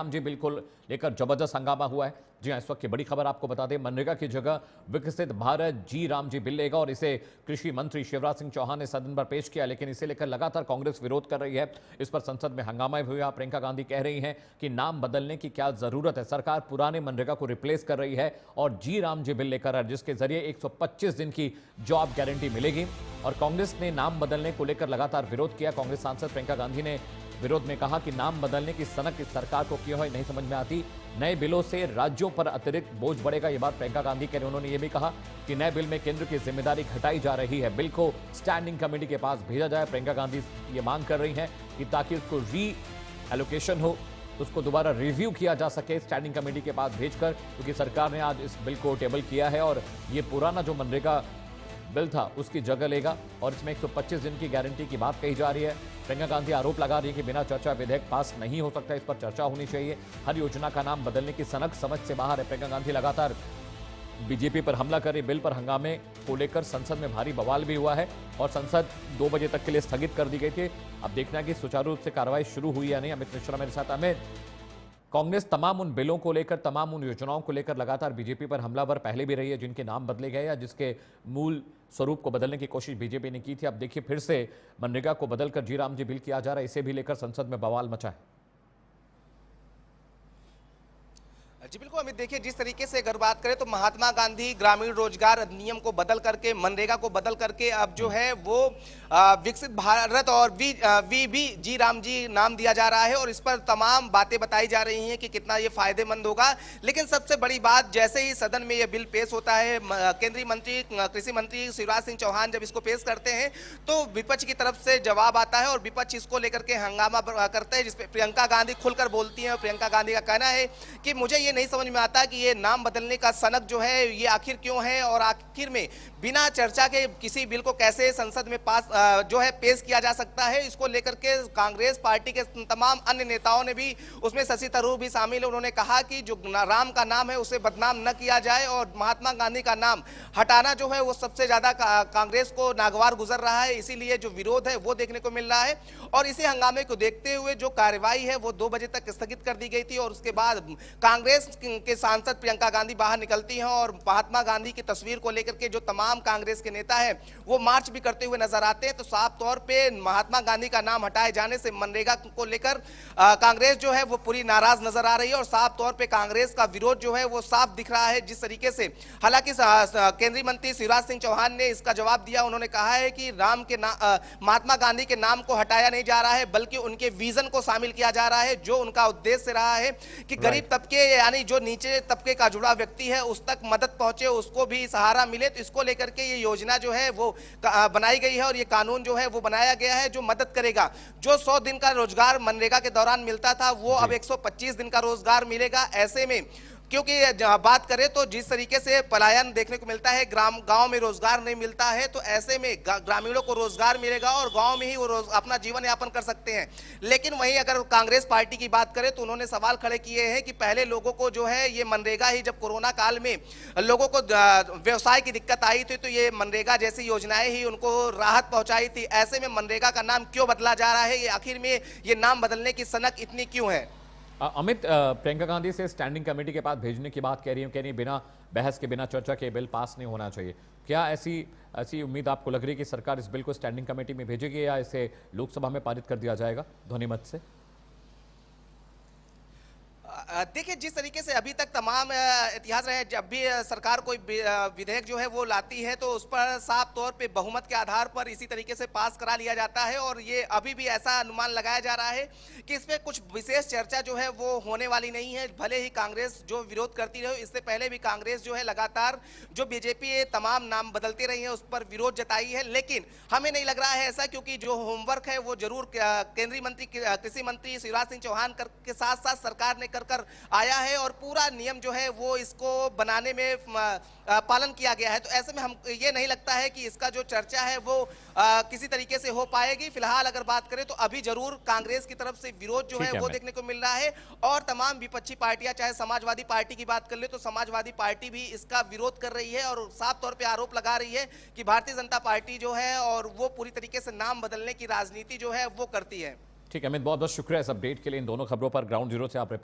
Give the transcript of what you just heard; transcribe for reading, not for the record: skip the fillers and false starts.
Ram ji bill को लेकर जबरदस्त हंगामा हुआ है। जी हां, इस वक्त की बड़ी खबर आपको बता दें, मनरेगा की जगह विकसित भारत जी राम जी बिल लेगा और इसे कृषि मंत्री शिवराज सिंह चौहान ने सदन पर पेश किया, लेकिन इसे लेकर लगातार कांग्रेस विरोध कर रही है। इस पर संसद में हंगामा भी हुआ। प्रियंका गांधी कह रही हैं कि नाम बदलने की क्या जरूरत है, सरकार पुराने मनरेगा को रिप्लेस कर रही है और जी राम जी बिल लेकर है, जिसके जरिए 125 दिन की जॉब गारंटी मिलेगी। और कांग्रेस ने नाम बदलने को लेकर लगातार विरोध किया। कांग्रेस सांसद प्रियंका गांधी ने विरोध में कहा कि नाम बदलने की सनक इस सरकार को क्यों है नहीं समझ में आती। नए बिलों से राज्यों पर अतिरिक्त बोझ बढ़ेगा, ये बात प्रियंका गांधी कह रहे। उन्होंने ये भी कहा कि नए बिल में केंद्र की जिम्मेदारी घटाई जा रही है, बिल को स्टैंडिंग कमेटी के पास भेजा जाए। प्रियंका गांधी ये मांग कर रही हैं कि ताकि उसको री एलोकेशन हो, उसको दोबारा रिव्यू किया जा सके स्टैंडिंग कमेटी के पास भेजकर, क्योंकि सरकार ने आज इस बिल को टेबल किया है और ये पुराना जो मनरेगा बिल था उसकी जगह लेगा और इसमें 125 दिन की गारंटी की बात कही जा रही है। प्रियंका गांधी आरोप लगा रही है कि बिना चर्चा विधेयक पास नहीं हो सकता, इस पर चर्चा होनी चाहिए। हर योजना का नाम बदलने की सनक समझ से बाहर है। प्रियंका गांधी लगातार बीजेपी पर हमला कर रही। बिल पर हंगामे को लेकर संसद में भारी बवाल भी हुआ है और संसद 2 बजे तक के लिए स्थगित कर दी गई थी। अब देखना है कि सुचारू रूप से कार्रवाई शुरू हुई या नहीं। अमित मिश्रा मेरे साथ। अमित, कांग्रेस तमाम उन बिलों को लेकर, तमाम उन योजनाओं को लेकर लगातार बीजेपी पर हमलावर पहले भी रही है, जिनके नाम बदले गए या जिसके मूल स्वरूप को बदलने की कोशिश बीजेपी ने की थी। अब देखिए फिर से मनरेगा को बदलकर जी राम जी बिल किया जा रहा है, इसे भी लेकर संसद में बवाल मचा है। जी बिल्कुल अमित, देखिए जिस तरीके से अगर बात करें तो महात्मा गांधी ग्रामीण रोजगार अधिनियम को बदल करके, मनरेगा को बदल करके अब जो है वो विकसित भारत और वी जी राम जी नाम दिया जा रहा है और इस पर तमाम बातें बताई जा रही हैं कि कितना ये फायदेमंद होगा। लेकिन सबसे बड़ी बात, जैसे ही सदन में ये बिल पेश होता है, केंद्रीय मंत्री कृषि मंत्री शिवराज सिंह चौहान जब इसको पेश करते हैं तो विपक्ष की तरफ से जवाब आता है और विपक्ष इसको लेकर के हंगामा करते हैं, जिसपे प्रियंका गांधी खुलकर बोलती हैं। और प्रियंका गांधी का कहना है कि मुझे ये नहीं समझ में आता कि ये नाम बदलने का सनक जो है ये आखिर क्यों है और आखिर में बिना चर्चा के किसी बिल को कैसे संसद में पास जो है पेश किया जा सकता है। इसको लेकर के कांग्रेस पार्टी के तमाम अन्य नेताओं ने भी, उसमें शशि थरूर भी शामिल है, उन्होंने कहा कि जो राम का नाम है उसे बदनाम न किया जाए और महात्मा गांधी का नाम हटाना जो है वो सबसे ज्यादा कांग्रेस को नागवार गुजर रहा है। इसीलिए जो विरोध है वो देखने को मिल रहा है और इसी हंगामे को देखते हुए जो कार्रवाई है वो 2 बजे तक स्थगित कर दी गई थी और उसके बाद कांग्रेस के सांसद प्रियंका गांधी बाहर निकलती हैं और महात्मा गांधी की तस्वीर को लेकर के जो तमाम कांग्रेस के नेता हैं वो मार्च भी करते हुए नजर आते हैं। तो साफ तौर पे महात्मा गांधी का नाम हटाए जाने से मनरेगा को लेकर कांग्रेस जो है वो पूरी नाराज नजर आ रही है और साफ तौर पे कांग्रेस का विरोध जो है वो साफ दिख रहा है। जिस तरीके से हालांकि केंद्रीय मंत्री शिवराज सिंह चौहान ने इसका जवाब दिया, उन्होंने कहा है कि महात्मा गांधी के नाम को हटाया नहीं जा रहा है बल्कि उनके विजन को शामिल किया जा रहा है, जो उनका उद्देश्य रहा है कि गरीब तबके यानी जो नीचे तबके का जुड़ा व्यक्ति है उस तक मदद पहुंचे, उसको भी सहारा मिले। तो इसको लेकर के ये योजना जो है वो बनाई गई है और ये कानून जो है वो बनाया गया है जो मदद करेगा। जो 100 दिन का रोजगार मनरेगा के दौरान मिलता था वो अब 125 दिन का रोजगार मिलेगा। ऐसे में क्योंकि बात करें तो जिस तरीके से पलायन देखने को मिलता है, गांव में रोजगार नहीं मिलता है, तो ऐसे में ग्रामीणों को रोजगार मिलेगा और गांव में ही वो अपना जीवन यापन कर सकते हैं। लेकिन वहीं अगर कांग्रेस पार्टी की बात करें तो उन्होंने सवाल खड़े किए हैं कि पहले लोगों को जो है ये मनरेगा ही, जब कोरोना काल में लोगों को व्यवसाय की दिक्कत आई थी तो ये मनरेगा जैसी योजनाएं ही उनको राहत पहुंचाई थी। ऐसे में मनरेगा का नाम क्यों बदला जा रहा है, ये आखिर में ये नाम बदलने की सनक इतनी क्यों है? अमित, प्रियंका गांधी से स्टैंडिंग कमेटी के पास भेजने की बात कह रही है, बिना बहस के, बिना चर्चा के बिल पास नहीं होना चाहिए। क्या ऐसी उम्मीद आपको लग रही है कि सरकार इस बिल को स्टैंडिंग कमेटी में भेजेगी या इसे लोकसभा में पारित कर दिया जाएगा ध्वनिमत से? देखिए जिस तरीके से अभी तक तमाम इतिहास रहे, जब भी सरकार कोई विधेयक जो है वो लाती है तो उस पर साफ तौर पे बहुमत के आधार पर इसी तरीके से पास करा लिया जाता है और ये अभी भी ऐसा अनुमान लगाया जा रहा है कि इसमें कुछ विशेष चर्चा जो है वो होने वाली नहीं है। भले ही कांग्रेस जो विरोध करती रहे, इससे पहले भी कांग्रेस जो है लगातार जो बीजेपी तमाम नाम बदलती रही है उस पर विरोध जताई है, लेकिन हमें नहीं लग रहा है ऐसा, क्योंकि जो होमवर्क है वो जरूर केंद्रीय मंत्री कृषि मंत्री शिवराज सिंह चौहान के साथ साथ सरकार ने कर आया है और पूरा नियम जो है वो इसको बनाने में पालन किया गया है। तो ऐसे में हम ये नहीं लगता है कि इसका जो चर्चा है वो किसी तरीके से हो पाएगी। फिलहाल अगर बात करें तो अभी जरूर कांग्रेस की तरफ से विरोध जो है वो देखने को मिल रहा है और तमाम विपक्षी पार्टियां, चाहे समाजवादी पार्टी की बात कर ले तो समाजवादी पार्टी भी इसका विरोध कर रही है और साफ तौर पे आरोप लगा रही है कि भारतीय जनता पार्टी जो है और वो पूरी तरीके से नाम बदलने की राजनीति जो है वो करती है। ठीक है अमित, बहुत बहुत शुक्रिया इस अपडेट के लिए। इन दोनों खबरों पर ग्राउंड जीरो से आप